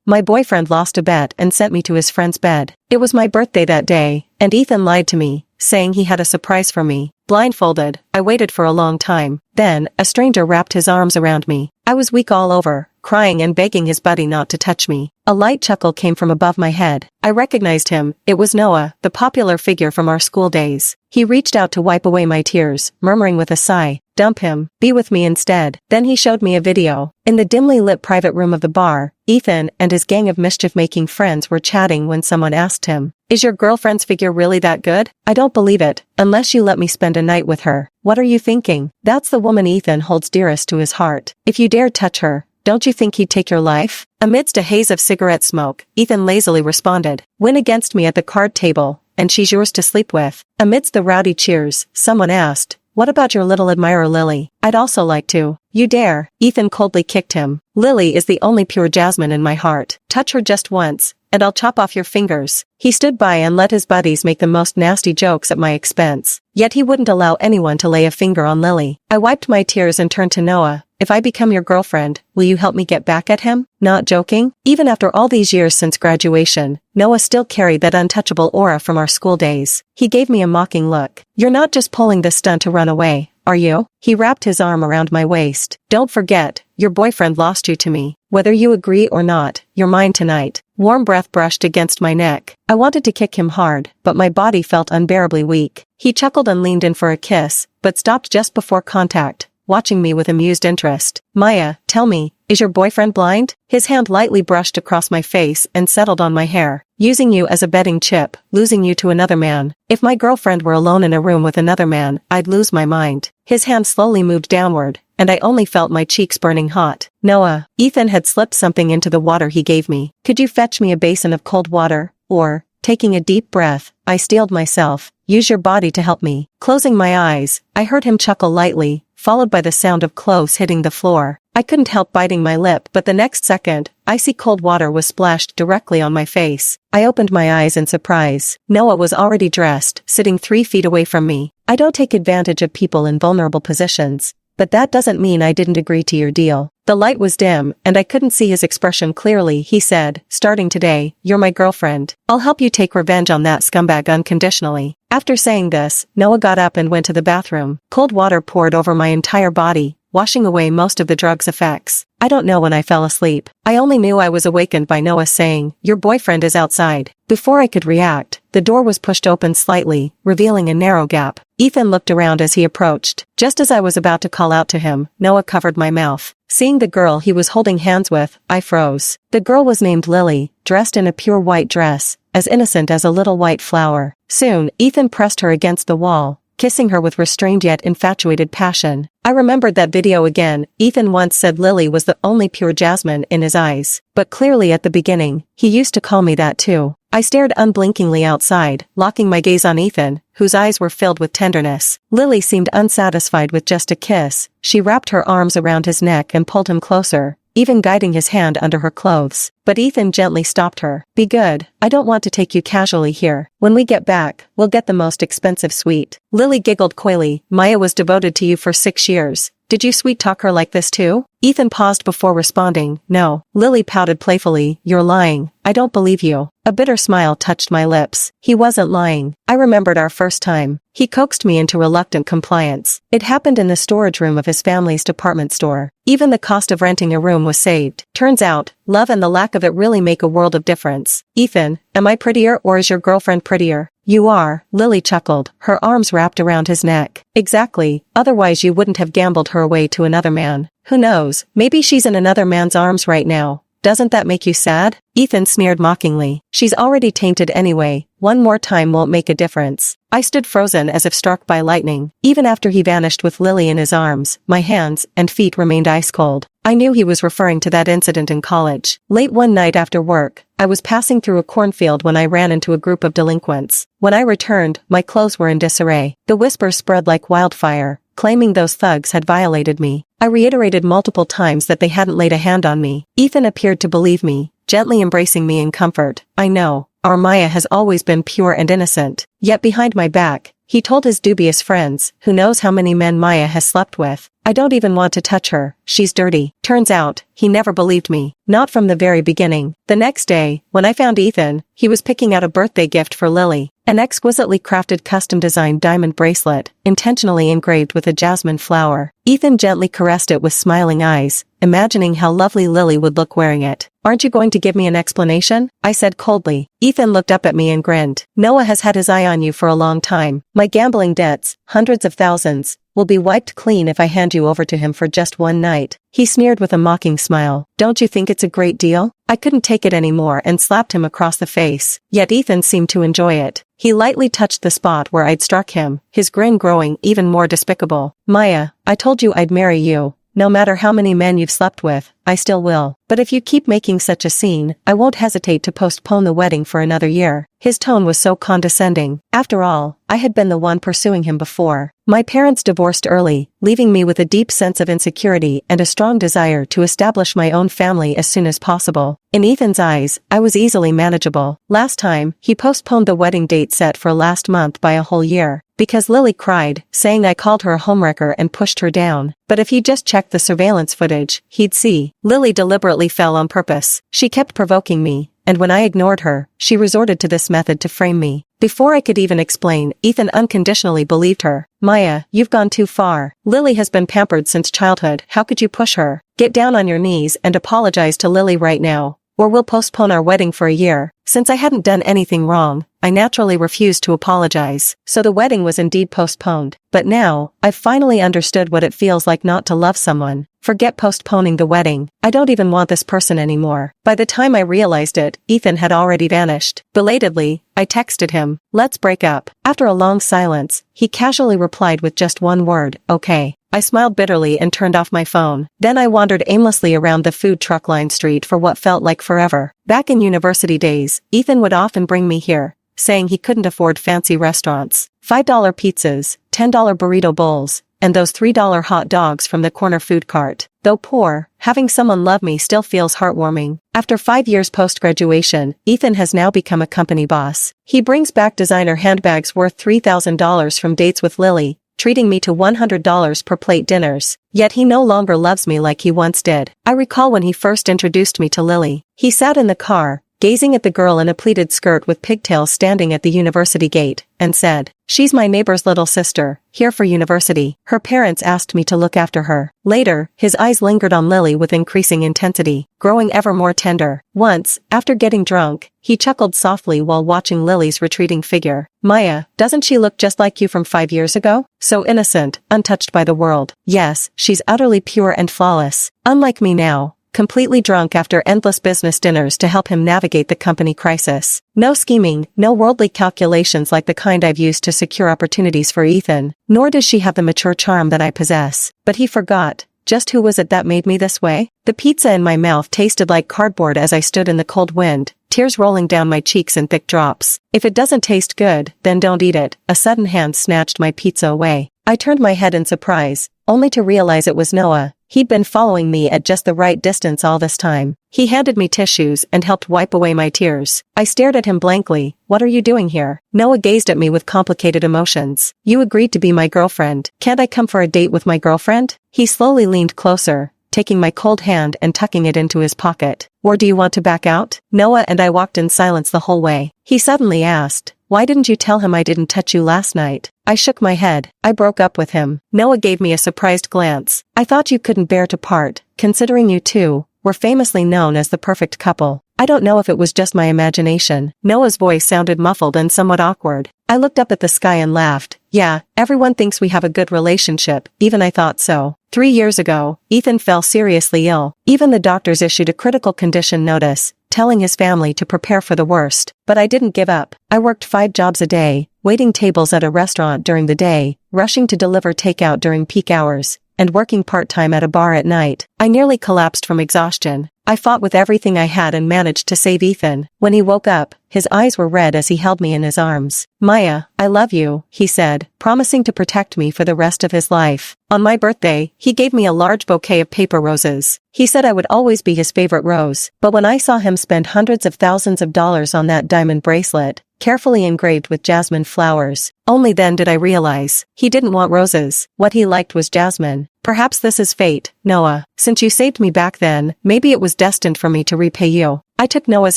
My boyfriend lost a bet and sent me to his friend's bed. It was my birthday that day, and Ethan lied to me, saying he had a surprise for me. Blindfolded, I waited for a long time. Then, a stranger wrapped his arms around me. I was weak all over, crying and begging his buddy not to touch me. A light chuckle came from above my head. I recognized him. It was Noah, the popular figure from our school days. He reached out to wipe away my tears, murmuring with a sigh, "Dump him, be with me instead." Then he showed me a video. In the dimly lit private room of the bar, Ethan and his gang of mischief-making friends were chatting when someone asked him, "Is your girlfriend's figure really that good? I don't believe it, unless you let me spend a night with her." What are you thinking? That's the woman Ethan holds dearest to his heart. If you dared touch her, don't you think he'd take your life? Amidst a haze of cigarette smoke, Ethan lazily responded, "Win against me at the card table, and she's yours to sleep with." Amidst the rowdy cheers, someone asked, "What about your little admirer Lily? I'd also like to." "You dare." Ethan coldly kicked him. "Lily is the only pure jasmine in my heart. Touch her just once, and I'll chop off your fingers." He stood by and let his buddies make the most nasty jokes at my expense. Yet he wouldn't allow anyone to lay a finger on Lily. I wiped my tears and turned to Noah. "If I become your girlfriend, will you help me get back at him?" Not joking? Even after all these years since graduation, Noah still carried that untouchable aura from our school days. He gave me a mocking look. "You're not just pulling this stunt to run away, are you?" He wrapped his arm around my waist. "Don't forget, your boyfriend lost you to me. Whether you agree or not, you're mine tonight." Warm breath brushed against my neck. I wanted to kick him hard, but my body felt unbearably weak. He chuckled and leaned in for a kiss, but stopped just before contact, watching me with amused interest. "Maya, tell me, is your boyfriend blind?" His hand lightly brushed across my face and settled on my hair. "Using you as a betting chip, losing you to another man. If my girlfriend were alone in a room with another man, I'd lose my mind." His hand slowly moved downward, and I only felt my cheeks burning hot. "Noah." Ethan had slipped something into the water he gave me. "Could you fetch me a basin of cold water? Or," taking a deep breath, I steeled myself, "use your body to help me." Closing my eyes, I heard him chuckle lightly, followed by the sound of clothes hitting the floor. I couldn't help biting my lip, but the next second, icy cold water was splashed directly on my face. I opened my eyes in surprise. Noah was already dressed, sitting 3 feet away from me. I don't take advantage of people in vulnerable positions, but that doesn't mean I didn't agree to your deal. The light was dim, and I couldn't see his expression clearly. He said, "Starting today, you're my girlfriend. I'll help you take revenge on that scumbag unconditionally." After saying this, Noah got up and went to the bathroom. Cold water poured over my entire body, washing away most of the drug's effects. I don't know when I fell asleep. I only knew I was awakened by Noah saying, "Your boyfriend is outside." Before I could react, the door was pushed open slightly, revealing a narrow gap. Ethan looked around as he approached. Just as I was about to call out to him, Noah covered my mouth. Seeing the girl he was holding hands with, I froze. The girl was named Lily, dressed in a pure white dress, as innocent as a little white flower. Soon, Ethan pressed her against the wall, kissing her with restrained yet infatuated passion. I remembered that video again. Ethan once said Lily was the only pure jasmine in his eyes. But clearly at the beginning, he used to call me that too. I stared unblinkingly outside, locking my gaze on Ethan, whose eyes were filled with tenderness. Lily seemed unsatisfied with just a kiss. She wrapped her arms around his neck and pulled him closer, even guiding his hand under her clothes. But Ethan gently stopped her. "Be good. I don't want to take you casually here. When we get back, we'll get the most expensive suite." Lily giggled coyly. "Maya was devoted to you for 6 years. Did you sweet talk her like this too?" Ethan paused before responding. "No." Lily pouted playfully. "You're lying. I don't believe you." A bitter smile touched my lips. He wasn't lying. I remembered our first time. He coaxed me into reluctant compliance. It happened in the storage room of his family's department store. Even the cost of renting a room was saved. Turns out, love and the lack of it really make a world of difference. "Ethan, am I prettier or is your girlfriend prettier?" "You are," Lily chuckled, her arms wrapped around his neck. "Exactly, otherwise you wouldn't have gambled her away to another man. Who knows, maybe she's in another man's arms right now. Doesn't that make you sad?" Ethan sneered mockingly. "She's already tainted anyway. One more time won't make a difference." I stood frozen as if struck by lightning. Even after he vanished with Lily in his arms, my hands and feet remained ice cold. I knew he was referring to that incident in college. Late one night after work, I was passing through a cornfield when I ran into a group of delinquents. When I returned, my clothes were in disarray. The whispers spread like wildfire, claiming those thugs had violated me. I reiterated multiple times that they hadn't laid a hand on me. Ethan appeared to believe me, gently embracing me in comfort. "I know, our Maya has always been pure and innocent." Yet behind my back, he told his dubious friends, "Who knows how many men Maya has slept with." I don't even want to touch her, she's dirty. Turns out, he never believed me. Not from the very beginning. The next day, when I found Ethan, he was picking out a birthday gift for Lily. An exquisitely crafted custom-designed diamond bracelet, intentionally engraved with a jasmine flower. Ethan gently caressed it with smiling eyes, imagining how lovely Lily would look wearing it. Aren't you going to give me an explanation? I said coldly. Ethan looked up at me and grinned. Noah has had his eye on you for a long time. My gambling debts, hundreds of thousands, will be wiped clean if I hand you over to him for just one night. He sneered with a mocking smile. Don't you think it's a great deal? I couldn't take it anymore and slapped him across the face. Yet Ethan seemed to enjoy it. He lightly touched the spot where I'd struck him, his grin growing even more despicable. Maya, I told you I'd marry you. No matter how many men you've slept with, I still will. But if you keep making such a scene, I won't hesitate to postpone the wedding for another year. His tone was so condescending. After all, I had been the one pursuing him before. My parents divorced early, leaving me with a deep sense of insecurity and a strong desire to establish my own family as soon as possible. In Ethan's eyes, I was easily manageable. Last time, he postponed the wedding date set for last month by a whole year. Because Lily cried, saying I called her a homewrecker and pushed her down. But if he just checked the surveillance footage, he'd see. Lily deliberately fell on purpose. She kept provoking me, and when I ignored her, she resorted to this method to frame me. Before I could even explain, Ethan unconditionally believed her. Maya, you've gone too far. Lily has been pampered since childhood. How could you push her? Get down on your knees and apologize to Lily right now, or we'll postpone our wedding for a year. Since I hadn't done anything wrong, I naturally refused to apologize. So the wedding was indeed postponed. But now, I've finally understood what it feels like not to love someone. Forget postponing the wedding. I don't even want this person anymore. By the time I realized it, Ethan had already vanished. Belatedly, I texted him, let's break up. After a long silence, he casually replied with just one word, okay. I smiled bitterly and turned off my phone. Then I wandered aimlessly around the food truck-lined street for what felt like forever. Back in university days, Ethan would often bring me here, saying he couldn't afford fancy restaurants. $5 pizzas, $10 burrito bowls, and those $3 hot dogs from the corner food cart. Though poor, having someone love me still feels heartwarming. After 5 years post-graduation, Ethan has now become a company boss. He brings back designer handbags worth $3,000 from dates with Lily, treating me to $100 per plate dinners. Yet he no longer loves me like he once did. I recall when he first introduced me to Lily. He sat in the car, gazing at the girl in a pleated skirt with pigtails standing at the university gate, and said, she's my neighbor's little sister, here for university. Her parents asked me to look after her. Later, his eyes lingered on Lily with increasing intensity, growing ever more tender. Once, after getting drunk, he chuckled softly while watching Lily's retreating figure. Maya, doesn't she look just like you from 5 years ago? So innocent, untouched by the world. Yes, she's utterly pure and flawless. Unlike me now, completely drunk after endless business dinners to help him navigate the company crisis. No scheming, no worldly calculations like the kind I've used to secure opportunities for Ethan, nor does she have the mature charm that I possess. But he forgot. Just who was it that made me this way? The pizza in my mouth tasted like cardboard as I stood in the cold wind, tears rolling down my cheeks in thick drops. If it doesn't taste good, then don't eat it. A sudden hand snatched my pizza away. I turned my head in surprise, only to realize it was Noah. He'd been following me at just the right distance all this time. He handed me tissues and helped wipe away my tears. I stared at him blankly. What are you doing here? Noah gazed at me with complicated emotions. You agreed to be my girlfriend. Can't I come for a date with my girlfriend? He slowly leaned closer, taking my cold hand and tucking it into his pocket. Or do you want to back out? Noah and I walked in silence the whole way. He suddenly asked, why didn't you tell him I didn't touch you last night? I shook my head. I broke up with him. Noah gave me a surprised glance. I thought you couldn't bear to part, considering you two were famously known as the perfect couple. I don't know if it was just my imagination. Noah's voice sounded muffled and somewhat awkward. I looked up at the sky and laughed. Yeah, everyone thinks we have a good relationship, even I thought so. 3 years ago, Ethan fell seriously ill. Even the doctors issued a critical condition notice, telling his family to prepare for the worst. But I didn't give up. I worked 5 jobs a day, waiting tables at a restaurant during the day, rushing to deliver takeout during peak hours, and working part-time at a bar at night. I nearly collapsed from exhaustion. I fought with everything I had and managed to save Ethan. When he woke up, his eyes were red as he held me in his arms. Maya, I love you, he said, promising to protect me for the rest of his life. On my birthday, he gave me a large bouquet of paper roses. He said I would always be his favorite rose. But when I saw him spend hundreds of thousands of dollars on that diamond bracelet, carefully engraved with jasmine flowers, only then did I realize he didn't want roses. What he liked was jasmine. Perhaps this is fate, Noah. Since you saved me back then, maybe it was destined for me to repay you. I took Noah's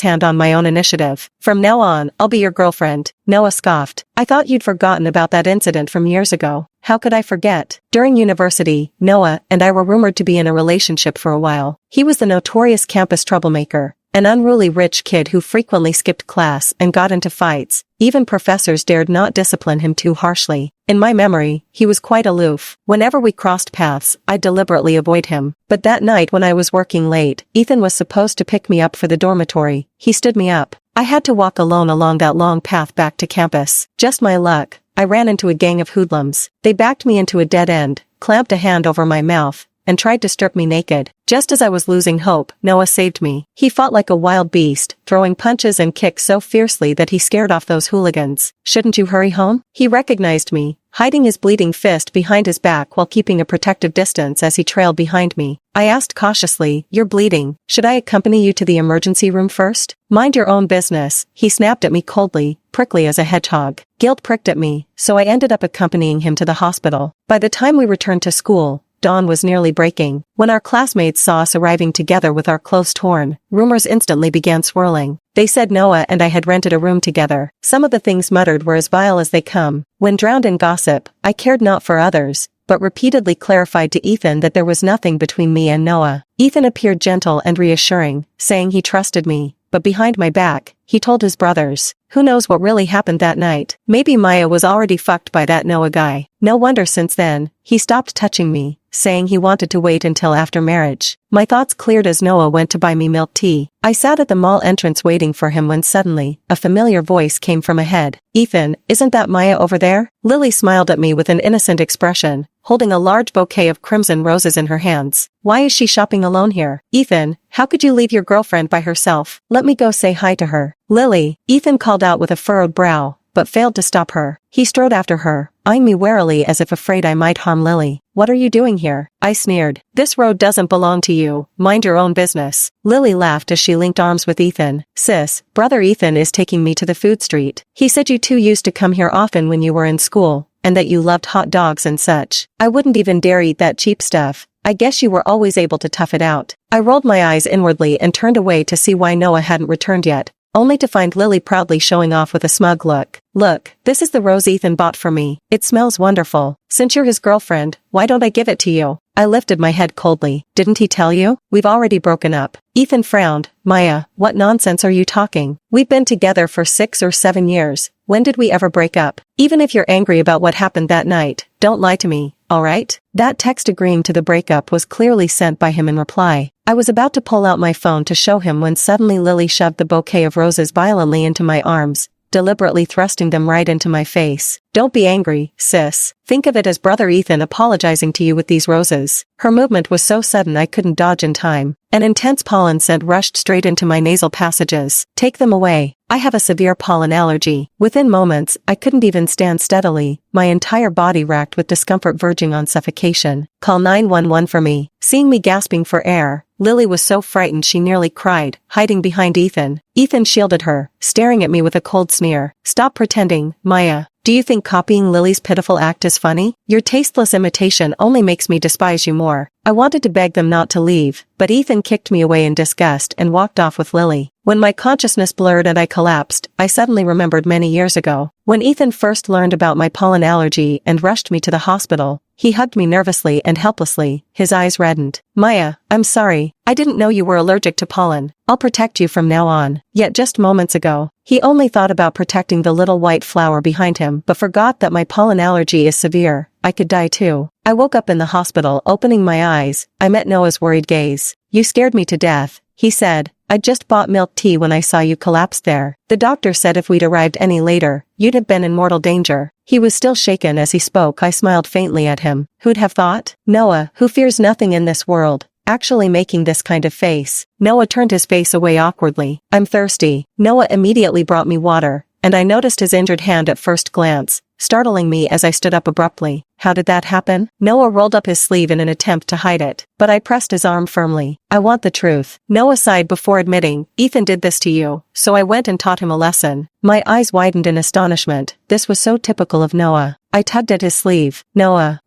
hand on my own initiative. From now on, I'll be your girlfriend. Noah scoffed. I thought you'd forgotten about that incident from years ago. How could I forget? During university, Noah and I were rumored to be in a relationship for a while. He was the notorious campus troublemaker, an unruly rich kid who frequently skipped class and got into fights. Even professors dared not discipline him too harshly. In my memory, he was quite aloof. Whenever we crossed paths, I'd deliberately avoid him. But that night when I was working late, Ethan was supposed to pick me up for the dormitory. He stood me up. I had to walk alone along that long path back to campus. Just my luck, I ran into a gang of hoodlums. They backed me into a dead end, clamped a hand over my mouth, and tried to strip me naked. Just as I was losing hope, Noah saved me. He fought like a wild beast, throwing punches and kicks so fiercely that he scared off those hooligans. Shouldn't you hurry home? He recognized me, hiding his bleeding fist behind his back while keeping a protective distance as he trailed behind me. I asked cautiously, "You're bleeding. Should I accompany you to the emergency room first?" "Mind your own business," he snapped at me coldly, prickly as a hedgehog. Guilt pricked at me, so I ended up accompanying him to the hospital. By the time we returned to school, dawn was nearly breaking. When our classmates saw us arriving together with our clothes torn, rumors instantly began swirling. They said Noah and I had rented a room together. Some of the things muttered were as vile as they come. When drowned in gossip, I cared not for others, but repeatedly clarified to Ethan that there was nothing between me and Noah. Ethan appeared gentle and reassuring, saying he trusted me, but behind my back, he told his brothers. Who knows what really happened that night? Maybe Maya was already fucked by that Noah guy. No wonder since then, he stopped touching me, saying he wanted to wait until after marriage. My thoughts cleared as Noah went to buy me milk tea. I sat at the mall entrance waiting for him when suddenly, a familiar voice came from ahead. "Ethan, isn't that Maya over there?" Lily smiled at me with an innocent expression, holding a large bouquet of crimson roses in her hands. "Why is she shopping alone here?" "Ethan, how could you leave your girlfriend by herself? Let me go say hi to her." "Lily," Ethan called out with a furrowed brow, but failed to stop her. He strode after her, eyeing me warily as if afraid I might harm Lily. "What are you doing here?" I sneered. "This road doesn't belong to you. Mind your own business." Lily laughed as she linked arms with Ethan. "Sis, brother Ethan is taking me to the food street. He said you two used to come here often when you were in school, and that you loved hot dogs and such. I wouldn't even dare eat that cheap stuff. I guess you were always able to tough it out." I rolled my eyes inwardly and turned away to see why Noah hadn't returned yet, only to find Lily proudly showing off with a smug look. "Look, this is the rose Ethan bought for me. It smells wonderful. Since you're his girlfriend, why don't I give it to you?" I lifted my head coldly. "Didn't he tell you? We've already broken up." Ethan frowned. "Maya, what nonsense are you talking? We've been together for 6 or 7 years. When did we ever break up? Even if you're angry about what happened that night, don't lie to me, all right?" That text agreeing to the breakup was clearly sent by him in reply. I was about to pull out my phone to show him when suddenly Lily shoved the bouquet of roses violently into my arms, deliberately thrusting them right into my face. "Don't be angry, sis. Think of it as brother Ethan apologizing to you with these roses." Her movement was so sudden I couldn't dodge in time. An intense pollen scent rushed straight into my nasal passages. "Take them away. I have a severe pollen allergy." Within moments, I couldn't even stand steadily, my entire body racked with discomfort verging on suffocation. "Call 911 for me." Seeing me gasping for air, Lily was so frightened she nearly cried, hiding behind Ethan. Ethan shielded her, staring at me with a cold sneer. "Stop pretending, Maya. Do you think copying Lily's pitiful act is funny? Your tasteless imitation only makes me despise you more." I wanted to beg them not to leave, but Ethan kicked me away in disgust and walked off with Lily. When my consciousness blurred and I collapsed, I suddenly remembered many years ago. When Ethan first learned about my pollen allergy and rushed me to the hospital, he hugged me nervously and helplessly, his eyes reddened. "Maya, I'm sorry. I didn't know you were allergic to pollen. I'll protect you from now on." Yet just moments ago, he only thought about protecting the little white flower behind him but forgot that my pollen allergy is severe. I could die too. I woke up in the hospital, opening my eyes. I met Noah's worried gaze. "You scared me to death," he said. "I just bought milk tea when I saw you collapse there. The doctor said if we'd arrived any later, you'd have been in mortal danger." He was still shaken as he spoke. I smiled faintly at him. Who'd have thought? Noah, who fears nothing in this world, actually making this kind of face. Noah turned his face away awkwardly. "I'm thirsty." Noah immediately brought me water, and I noticed his injured hand at first glance, startling me as I stood up abruptly. "How did that happen?" Noah rolled up his sleeve in an attempt to hide it, but I pressed his arm firmly. "I want the truth." Noah sighed before admitting, "Ethan did this to you, so I went and taught him a lesson." My eyes widened in astonishment. This was so typical of Noah. I tugged at his sleeve. "Noah,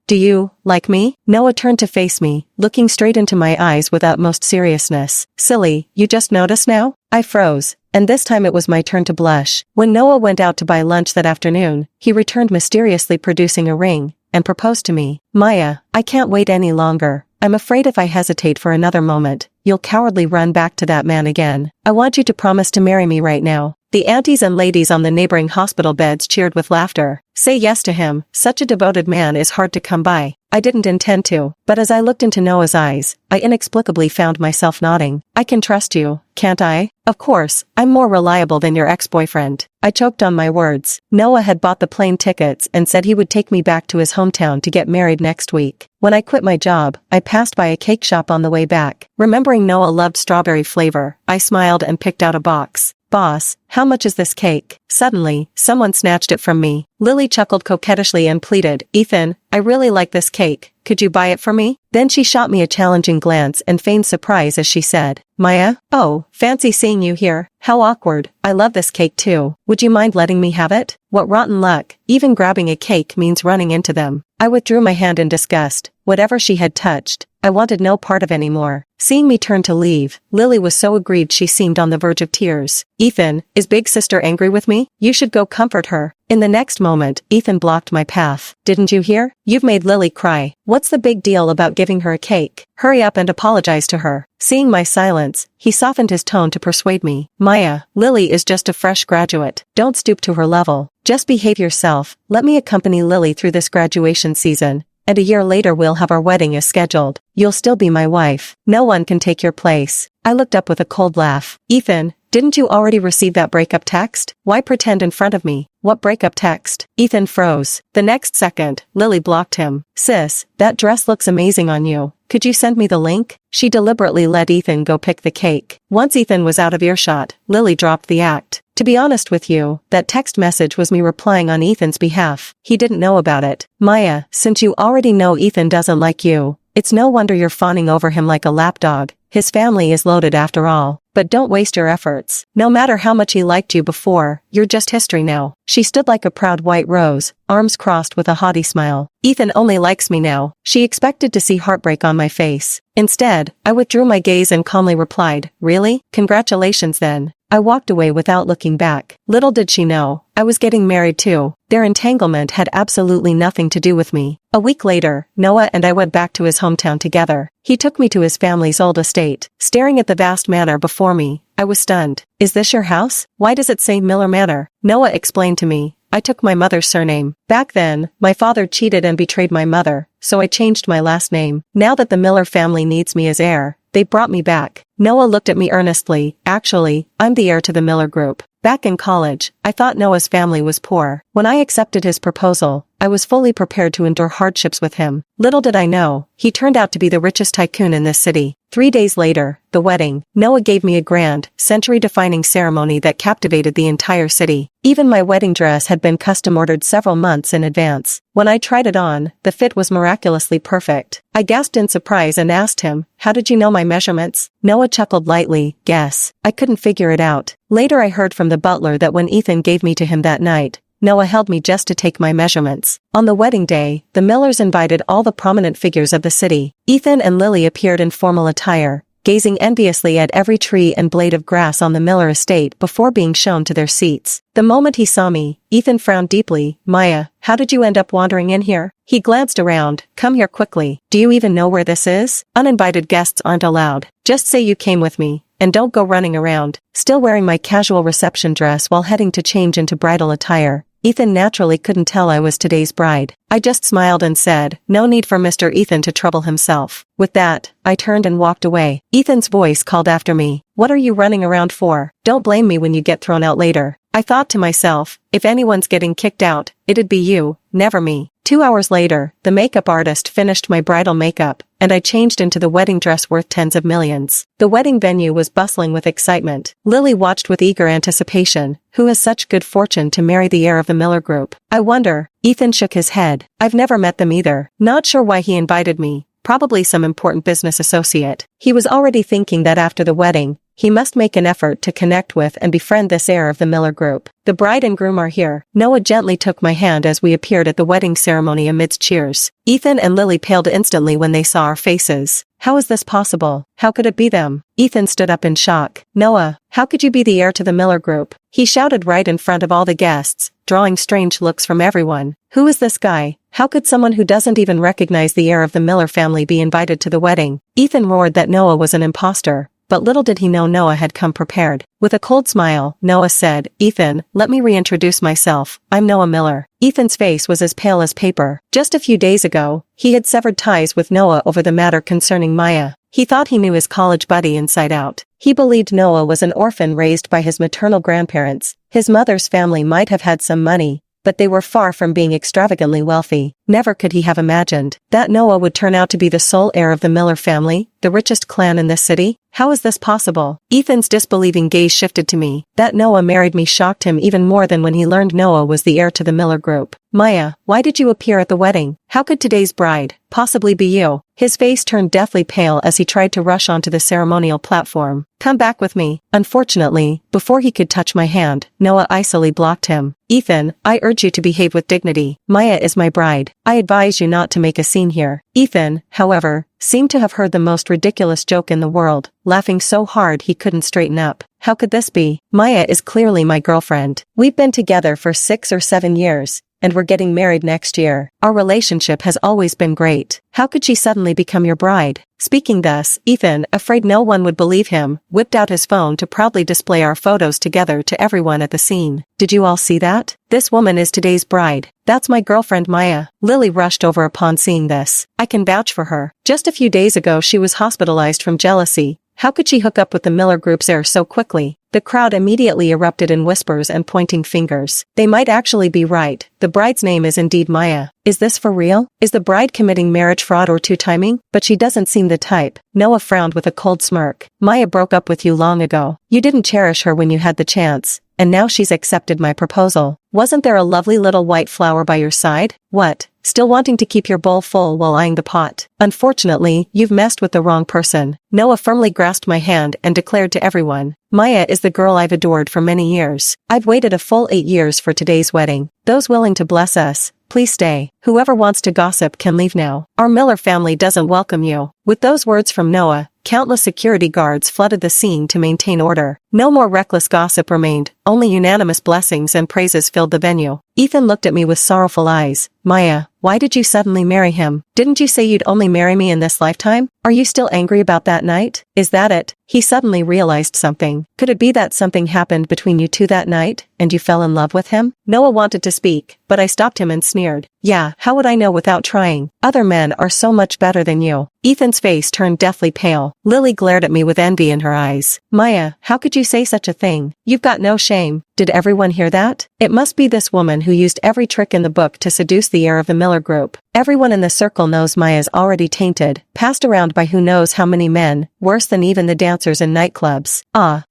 Do you like me? Noah turned to face me, looking straight into my eyes with utmost seriousness. Silly, you just noticed now? I froze, and this time it was my turn to blush. When Noah went out to buy lunch that afternoon, he returned mysteriously producing a ring, and proposed to me. Maya, I can't wait any longer. I'm afraid if I hesitate for another moment, you'll cowardly run back to that man again. I want you to promise to marry me right now. The aunties and ladies on the neighboring hospital beds cheered with laughter. Say yes to him, such a devoted man is hard to come by. I didn't intend to, but as I looked into Noah's eyes, I inexplicably found myself nodding. I can trust you, can't I? Of course, I'm more reliable than your ex-boyfriend. I choked on my words. Noah had bought the plane tickets and said he would take me back to his hometown to get married next week. When I quit my job, I passed by a cake shop on the way back. Remembering Noah loved strawberry flavor, I smiled and picked out a box. Boss, how much is this cake? Suddenly, someone snatched it from me. Lily chuckled coquettishly and pleaded, Ethan, I really like this cake. Could you buy it for me? Then she shot me a challenging glance and feigned surprise as she said, Maya? Oh, fancy seeing you here. How awkward. I love this cake too. Would you mind letting me have it? What rotten luck. Even grabbing a cake means running into them. I withdrew my hand in disgust. Whatever she had touched, I wanted no part of anymore. Seeing me turn to leave, Lily was so aggrieved she seemed on the verge of tears. Ethan, is big sister angry with me? You should go comfort her. In the next moment, Ethan blocked my path. Didn't you hear? You've made Lily cry. What's the big deal about giving her a cake? Hurry up and apologize to her. Seeing my silence, he softened his tone to persuade me. Maya, Lily is just a fresh graduate. Don't stoop to her level. Just behave yourself. Let me accompany Lily through this graduation season. And a year later we'll have our wedding as scheduled. You'll still be my wife. No one can take your place. I looked up with a cold laugh. Ethan, didn't you already receive that breakup text? Why pretend in front of me? What breakup text? Ethan froze. The next second, Lily blocked him. Sis, that dress looks amazing on you. Could you send me the link? She deliberately let Ethan go pick the cake. Once Ethan was out of earshot, Lily dropped the act. To be honest with you, that text message was me replying on Ethan's behalf. He didn't know about it. Maya, since you already know Ethan doesn't like you, it's no wonder you're fawning over him like a lapdog. His family is loaded after all. But don't waste your efforts. No matter how much he liked you before, you're just history now. She stood like a proud white rose, arms crossed with a haughty smile. Ethan only likes me now. She expected to see heartbreak on my face. Instead, I withdrew my gaze and calmly replied, Really? Congratulations then. I walked away without looking back. Little did she know, I was getting married too. Their entanglement had absolutely nothing to do with me. A week later, Noah and I went back to his hometown together. He took me to his family's old estate. Staring at the vast manor before me, I was stunned. Is this your house? Why does it say Miller Manor? Noah explained to me. I took my mother's surname. Back then, my father cheated and betrayed my mother, so I changed my last name. Now that the Miller family needs me as heir, they brought me back. Noah looked at me earnestly. Actually, I'm the heir to the Miller Group. Back in college, I thought Noah's family was poor. When I accepted his proposal, I was fully prepared to endure hardships with him. Little did I know, he turned out to be the richest tycoon in this city. 3 days later, the wedding. Noah gave me a grand, century-defining ceremony that captivated the entire city. Even my wedding dress had been custom-ordered several months in advance. When I tried it on, the fit was miraculously perfect. I gasped in surprise and asked him, How did you know my measurements? Noah chuckled lightly, Guess. I couldn't figure it out. Later I heard from the butler that when Ethan gave me to him that night, Noah held me just to take my measurements. On the wedding day, the Millers invited all the prominent figures of the city. Ethan and Lily appeared in formal attire, gazing enviously at every tree and blade of grass on the Miller estate before being shown to their seats. The moment he saw me, Ethan frowned deeply. Maya, how did you end up wandering in here? He glanced around. Come here quickly. Do you even know where this is? Uninvited guests aren't allowed. Just say you came with me, and don't go running around. Still wearing my casual reception dress while heading to change into bridal attire, Ethan naturally couldn't tell I was today's bride. I just smiled and said, No need for Mr. Ethan to trouble himself. With that, I turned and walked away. Ethan's voice called after me. What are you running around for? Don't blame me when you get thrown out later. I thought to myself, if anyone's getting kicked out, it'd be you, never me. 2 hours later, the makeup artist finished my bridal makeup, and I changed into the wedding dress worth tens of millions. The wedding venue was bustling with excitement. Lily watched with eager anticipation. Who has such good fortune to marry the heir of the Miller Group? I wonder. Ethan shook his head. I've never met them either. Not sure why he invited me. Probably some important business associate. He was already thinking that after the wedding, He must make an effort to connect with and befriend this heir of the Miller Group. The bride and groom are here. Noah gently took my hand as we appeared at the wedding ceremony amidst cheers. Ethan and Lily paled instantly when they saw our faces. How is this possible? How could it be them? Ethan stood up in shock. Noah, how could you be the heir to the Miller Group? He shouted right in front of all the guests, drawing strange looks from everyone. Who is this guy? How could someone who doesn't even recognize the heir of the Miller family be invited to the wedding? Ethan roared that Noah was an imposter. But little did he know Noah had come prepared. With a cold smile, Noah said, Ethan, let me reintroduce myself. I'm Noah Miller. Ethan's face was as pale as paper. Just a few days ago, he had severed ties with Noah over the matter concerning Maya. He thought he knew his college buddy inside out. He believed Noah was an orphan raised by his maternal grandparents. His mother's family might have had some money, but they were far from being extravagantly wealthy. Never could he have imagined that Noah would turn out to be the sole heir of the Miller family, the richest clan in this city. How is this possible? Ethan's disbelieving gaze shifted to me. That Noah married me shocked him even more than when he learned Noah was the heir to the Miller Group. Maya, why did you appear at the wedding? How could today's bride possibly be you? His face turned deathly pale as he tried to rush onto the ceremonial platform. Come back with me. Unfortunately, before he could touch my hand, Noah icily blocked him. Ethan, I urge you to behave with dignity. Maya is my bride. I advise you not to make a scene here. Ethan, however, seemed to have heard the most ridiculous joke in the world, laughing so hard he couldn't straighten up. How could this be? Maya is clearly my girlfriend. We've been together for 6 or 7 years, and we're getting married next year. Our relationship has always been great. How could she suddenly become your bride? Speaking thus, Ethan, afraid no one would believe him, whipped out his phone to proudly display our photos together to everyone at the scene. Did you all see that? This woman is today's bride. That's my girlfriend Maya. Lily rushed over upon seeing this. I can vouch for her. Just a few days ago she was hospitalized from jealousy. How could she hook up with the Miller Group's heir so quickly? The crowd immediately erupted in whispers and pointing fingers. They might actually be right. The bride's name is indeed Maya. Is this for real? Is the bride committing marriage fraud or two-timing? But she doesn't seem the type. Noah frowned with a cold smirk. Maya broke up with you long ago. You didn't cherish her when you had the chance, and now she's accepted my proposal. Wasn't there a lovely little white flower by your side? What? Still wanting to keep your bowl full while eyeing the pot? Unfortunately, you've messed with the wrong person. Noah firmly grasped my hand and declared to everyone, Maya is the girl I've adored for many years. I've waited a full 8 years for today's wedding. Those willing to bless us, please stay. Whoever wants to gossip can leave now. Our Miller family doesn't welcome you. With those words from Noah, countless security guards flooded the scene to maintain order. No more reckless gossip remained, only unanimous blessings and praises filled the venue. Ethan looked at me with sorrowful eyes. Maya, why did you suddenly marry him? Didn't you say you'd only marry me in this lifetime? Are you still angry about that night? Is that it? He suddenly realized something. Could it be that something happened between you two that night, and you fell in love with him? Noah wanted to speak, but I stopped him and sneered. Yeah, how would I know without trying? Other men are so much better than you. Ethan's face turned deathly pale. Lily glared at me with envy in her eyes. Maya, how could you say such a thing? You've got no shame. Did everyone hear that? It must be this woman who used every trick in the book to seduce the heir of the Miller Group. Everyone in the circle knows Maya's already tainted, passed around by who knows how many men, worse than even the dancers in nightclubs.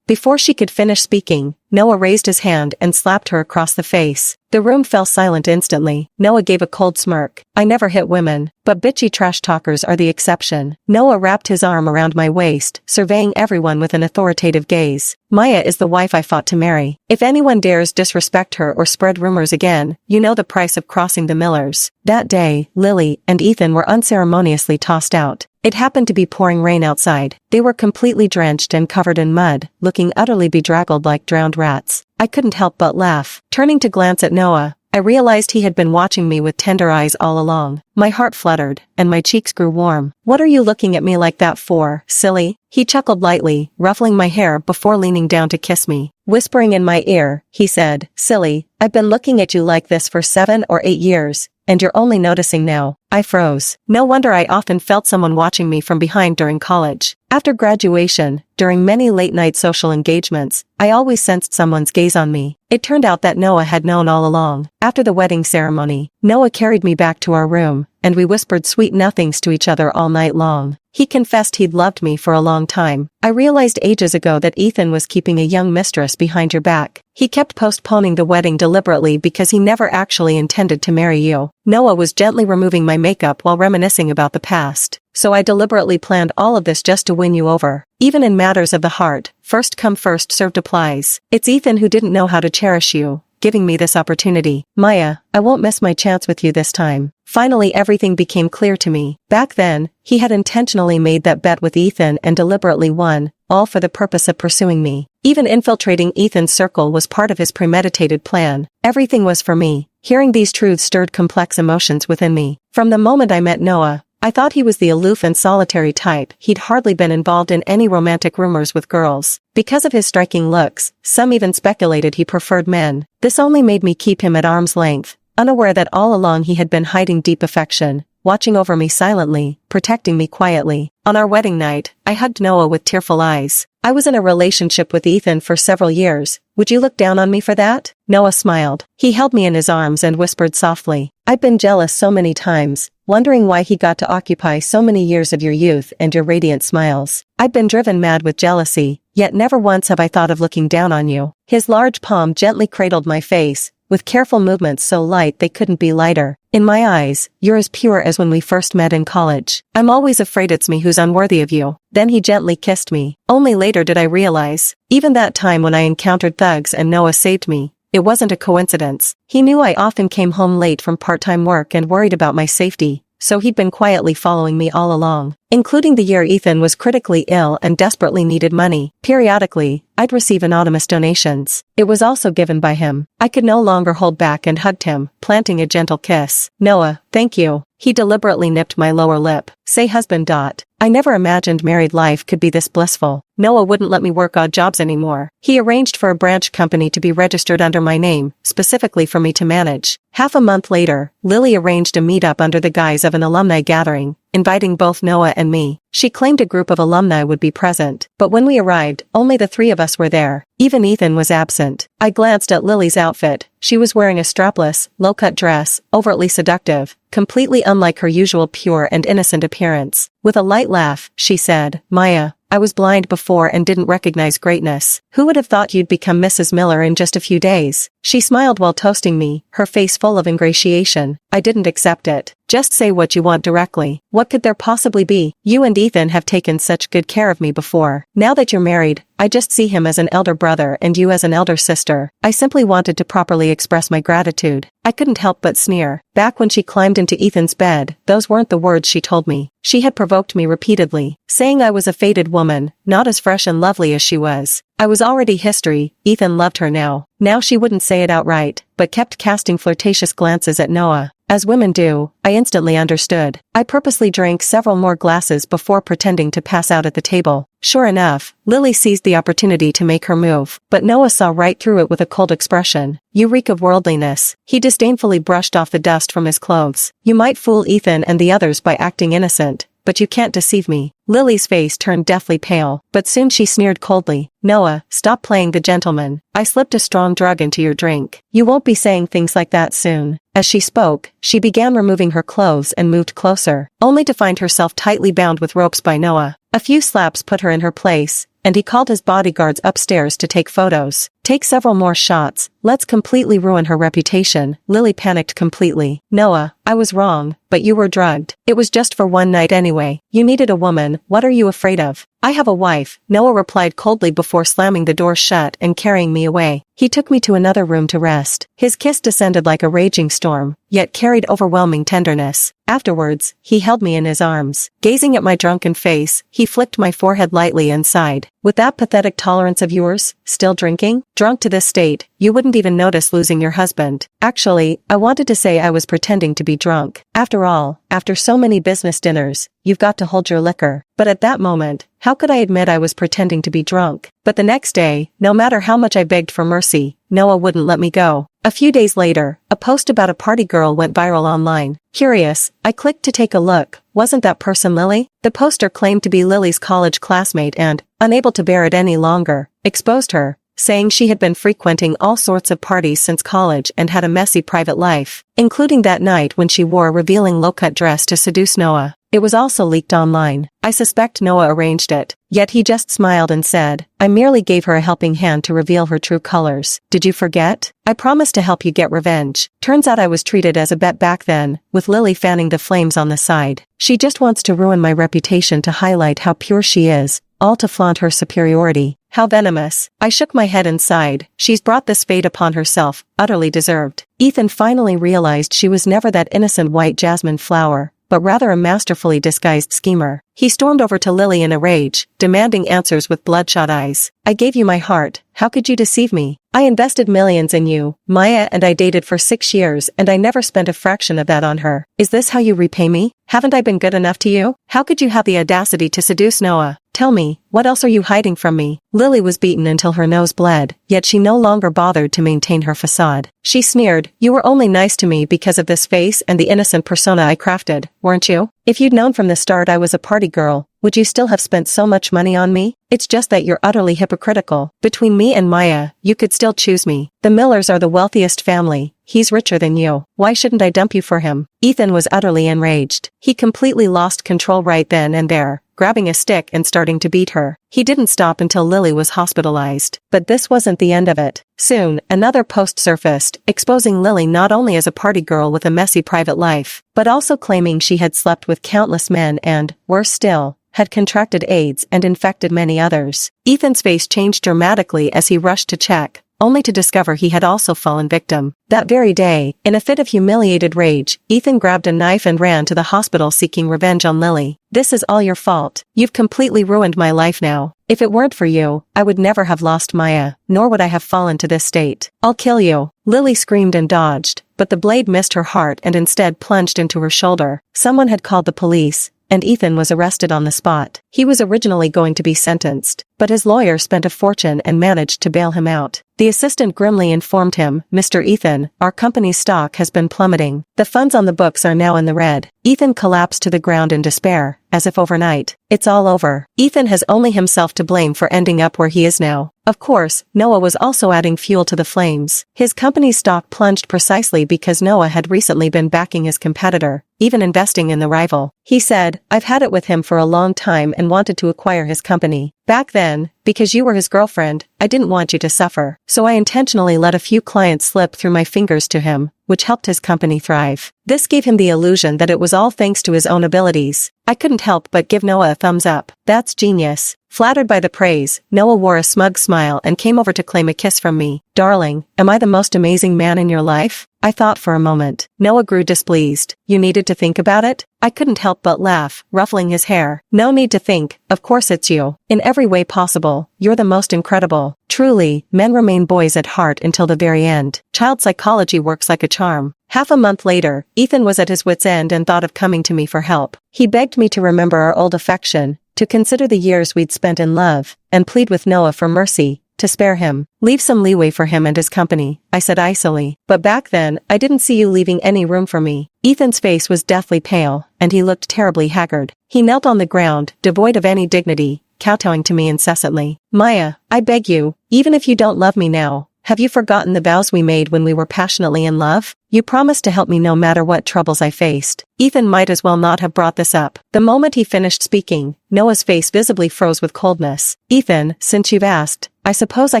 Before she could finish speaking, Noah raised his hand and slapped her across the face. The room fell silent instantly. Noah gave a cold smirk. I never hit women, but bitchy trash talkers are the exception. Noah wrapped his arm around my waist, surveying everyone with an authoritative gaze. Maya is the wife I fought to marry. If anyone dares disrespect her or spread rumors again, you know the price of crossing the Millers. That day, Lily and Ethan were unceremoniously tossed out. It happened to be pouring rain outside. They were completely drenched and covered in mud, looking utterly bedraggled like drowned rats. I couldn't help but laugh. Turning to glance at Noah, I realized he had been watching me with tender eyes all along. My heart fluttered, and my cheeks grew warm. What are you looking at me like that for, silly? He chuckled lightly, ruffling my hair before leaning down to kiss me. Whispering in my ear, he said, Silly, I've been looking at you like this for 7 or 8 years, and you're only noticing now. I froze. No wonder I often felt someone watching me from behind during college. After graduation, during many late-night social engagements, I always sensed someone's gaze on me. It turned out that Noah had known all along. After the wedding ceremony, Noah carried me back to our room, and we whispered sweet nothings to each other all night long. He confessed he'd loved me for a long time. I realized ages ago that Ethan was keeping a young mistress behind your back. He kept postponing the wedding deliberately because he never actually intended to marry you. Noah was gently removing my makeup while reminiscing about the past. So I deliberately planned all of this just to win you over. Even in matters of the heart, first come first served applies. It's Ethan who didn't know how to cherish you, giving me this opportunity. Maya, I won't miss my chance with you this time. Finally everything became clear to me. Back then, he had intentionally made that bet with Ethan and deliberately won, all for the purpose of pursuing me. Even infiltrating Ethan's circle was part of his premeditated plan. Everything was for me. Hearing these truths stirred complex emotions within me. From the moment I met Noah, I thought he was the aloof and solitary type. He'd hardly been involved in any romantic rumors with girls. Because of his striking looks, some even speculated he preferred men. This only made me keep him at arm's length, unaware that all along he had been hiding deep affection, watching over me silently, protecting me quietly. On our wedding night, I hugged Noah with tearful eyes. I was in a relationship with Ethan for several years. Would you look down on me for that? Noah smiled. He held me in his arms and whispered softly, I've been jealous so many times, wondering why he got to occupy so many years of your youth and your radiant smiles. I've been driven mad with jealousy, yet never once have I thought of looking down on you. His large palm gently cradled my face, with careful movements so light they couldn't be lighter. In my eyes, you're as pure as when we first met in college. I'm always afraid it's me who's unworthy of you. Then he gently kissed me. Only later did I realize, even that time when I encountered thugs and Noah saved me, it wasn't a coincidence. He knew I often came home late from part-time work and worried about my safety, so he'd been quietly following me all along, including the year Ethan was critically ill and desperately needed money. Periodically, I'd receive anonymous donations. It was also given by him. I could no longer hold back and hugged him, planting a gentle kiss. Noah, thank you. He deliberately nipped my lower lip. Say husband. I never imagined married life could be this blissful. Noah wouldn't let me work odd jobs anymore. He arranged for a branch company to be registered under my name, specifically for me to manage. Half a month later, Lily arranged a meetup under the guise of an alumni gathering, inviting both Noah and me. She claimed a group of alumni would be present, but when we arrived, only the three of us were there. Even Ethan was absent. I glanced at Lily's outfit. She was wearing a strapless, low-cut dress, overtly seductive, completely unlike her usual pure and innocent appearance. With a light laugh, she said, Maya, I was blind before and didn't recognize greatness. Who would have thought you'd become Mrs. Miller in just a few days? She smiled while toasting me, her face full of ingratiation. I didn't accept it. Just say what you want directly. What could there possibly be? You and Ethan have taken such good care of me before. Now that you're married, I just see him as an elder brother and you as an elder sister. I simply wanted to properly express my gratitude. I couldn't help but sneer. Back when she climbed into Ethan's bed, those weren't the words she told me. She had provoked me repeatedly, saying I was a faded woman, not as fresh and lovely as she was. I was already history. Ethan loved her now. Now she wouldn't say it outright, but kept casting flirtatious glances at Noah. As women do, I instantly understood. I purposely drank several more glasses before pretending to pass out at the table. Sure enough, Lily seized the opportunity to make her move, but Noah saw right through it with a cold expression. You reek of worldliness. He disdainfully brushed off the dust from his clothes. You might fool Ethan and the others by acting innocent, but you can't deceive me. Lily's face turned deathly pale, but soon she sneered coldly. Noah, stop playing the gentleman. I slipped a strong drug into your drink. You won't be saying things like that soon. As she spoke, she began removing her clothes and moved closer, only to find herself tightly bound with ropes by Noah. A few slaps put her in her place, and he called his bodyguards upstairs to take photos. Take several more shots. Let's completely ruin her reputation. Lily panicked completely. Noah, I was wrong, but you were drugged. It was just for one night anyway. You needed a woman. What are you afraid of? I have a wife, Noah replied coldly before slamming the door shut and carrying me away. He took me to another room to rest. His kiss descended like a raging storm, yet carried overwhelming tenderness. Afterwards, he held me in his arms. Gazing at my drunken face, he flicked my forehead lightly and sighed. With that pathetic tolerance of yours, still drinking? Drunk to this state, you wouldn't even notice losing your husband. Actually, I wanted to say I was pretending to be drunk. After all, after so many business dinners, you've got to hold your liquor. But at that moment, how could I admit I was pretending to be drunk? But the next day, no matter how much I begged for mercy, Noah wouldn't let me go. A few days later, a post about a party girl went viral online. Curious, I clicked to take a look. Wasn't that person Lily? The poster claimed to be Lily's college classmate and, unable to bear it any longer, exposed her, saying she had been frequenting all sorts of parties since college and had a messy private life, including that night when she wore a revealing low-cut dress to seduce Noah. It was also leaked online. I suspect Noah arranged it. Yet he just smiled and said, "I merely gave her a helping hand to reveal her true colors. Did you forget? I promised to help you get revenge." Turns out I was treated as a bet back then, with Lily fanning the flames on the side. She just wants to ruin my reputation to highlight how pure she is, all to flaunt her superiority. How venomous. I shook my head and sighed. She's brought this fate upon herself, utterly deserved. Ethan finally realized she was never that innocent white jasmine flower, but rather a masterfully disguised schemer. He stormed over to Lily in a rage, demanding answers with bloodshot eyes. "I gave you my heart. How could you deceive me? I invested millions in you. Maya and I dated for 6 years and I never spent a fraction of that on her. Is this how you repay me? Haven't I been good enough to you? How could you have the audacity to seduce Noah? Tell me, what else are you hiding from me?" Lily was beaten until her nose bled, yet she no longer bothered to maintain her facade. She sneered, "You were only nice to me because of this face and the innocent persona I crafted, weren't you? If you'd known from the start I was a party girl, would you still have spent so much money on me? It's just that you're utterly hypocritical. Between me and Maya, you could still choose me. The Millers are the wealthiest family. He's richer than you. Why shouldn't I dump you for him?" Ethan was utterly enraged. He completely lost control right then and there, grabbing a stick and starting to beat her. He didn't stop until Lily was hospitalized. But this wasn't the end of it. Soon, another post surfaced, exposing Lily not only as a party girl with a messy private life, but also claiming she had slept with countless men and, worse still, had contracted AIDS and infected many others. Ethan's face changed dramatically as he rushed to check, only to discover he had also fallen victim. That very day, in a fit of humiliated rage, Ethan grabbed a knife and ran to the hospital seeking revenge on Lily. "This is all your fault. You've completely ruined my life now. If it weren't for you, I would never have lost Maya, nor would I have fallen to this state. I'll kill you." Lily screamed and dodged, but the blade missed her heart and instead plunged into her shoulder. Someone had called the police, and Ethan was arrested on the spot. He was originally going to be sentenced, but his lawyer spent a fortune and managed to bail him out. The assistant grimly informed him, "Mr. Ethan, our company's stock has been plummeting. The funds on the books are now in the red." Ethan collapsed to the ground in despair, as if overnight. It's all over. Ethan has only himself to blame for ending up where he is now. Of course, Noah was also adding fuel to the flames. His company's stock plunged precisely because Noah had recently been backing his competitor, even investing in the rival. He said, "I've had it with him for a long time and wanted to acquire his company. Back then, because you were his girlfriend, I didn't want you to suffer. So I intentionally let a few clients slip through my fingers to him, which helped his company thrive. This gave him the illusion that it was all thanks to his own abilities." I couldn't help but give Noah a thumbs up. "That's genius." Flattered by the praise, Noah wore a smug smile and came over to claim a kiss from me. "Darling, am I the most amazing man in your life?" I thought for a moment. Noah grew displeased. "You needed to think about it?" I couldn't help but laugh, ruffling his hair. "No need to think, of course it's you. In every way possible, you're the most incredible. Truly, men remain boys at heart until the very end. Child psychology works like a charm." Half a month later, Ethan was at his wit's end and thought of coming to me for help. He begged me to remember our old affection, to consider the years we'd spent in love, and plead with Noah for mercy, to spare him. "Leave some leeway for him and his company," I said icily. "But back then, I didn't see you leaving any room for me." Ethan's face was deathly pale, and he looked terribly haggard. He knelt on the ground, devoid of any dignity, kowtowing to me incessantly. "Maya, I beg you, even if you don't love me now, have you forgotten the vows we made when we were passionately in love? You promised to help me no matter what troubles I faced." Ethan might as well not have brought this up. The moment he finished speaking, Noah's face visibly froze with coldness. "Ethan, since you've asked, I suppose I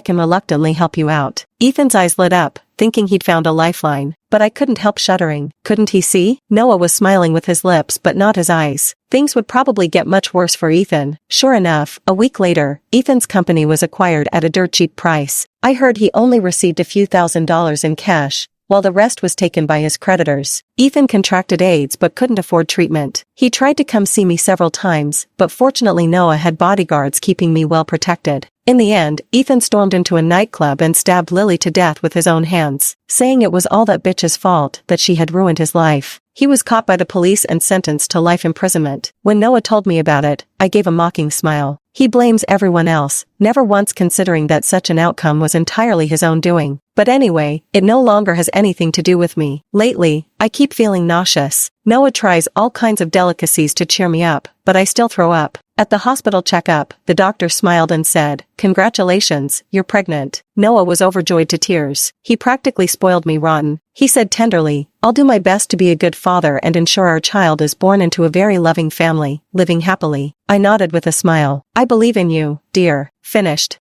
can reluctantly help you out." Ethan's eyes lit up, thinking he'd found a lifeline. But I couldn't help shuddering. Couldn't he see? Noah was smiling with his lips but not his eyes. Things would probably get much worse for Ethan. Sure enough, a week later, Ethan's company was acquired at a dirt cheap price. I heard he only received a few $1,000s in cash, while the rest was taken by his creditors. Ethan contracted AIDS but couldn't afford treatment. He tried to come see me several times, but fortunately Noah had bodyguards keeping me well protected. In the end, Ethan stormed into a nightclub and stabbed Lily to death with his own hands, saying it was all that bitch's fault that she had ruined his life. He was caught by the police and sentenced to life imprisonment. When Noah told me about it, I gave a mocking smile. He blames everyone else, never once considering that such an outcome was entirely his own doing. But anyway, it no longer has anything to do with me. Lately, I keep feeling nauseous. Noah tries all kinds of delicacies to cheer me up, but I still throw up. At the hospital checkup, the doctor smiled and said, "Congratulations, you're pregnant." Noah was overjoyed to tears. "He practically spoiled me rotten," he said tenderly. "I'll do my best to be a good father and ensure our child is born into a very loving family, living happily." I nodded with a smile. "I believe in you, dear." Finished.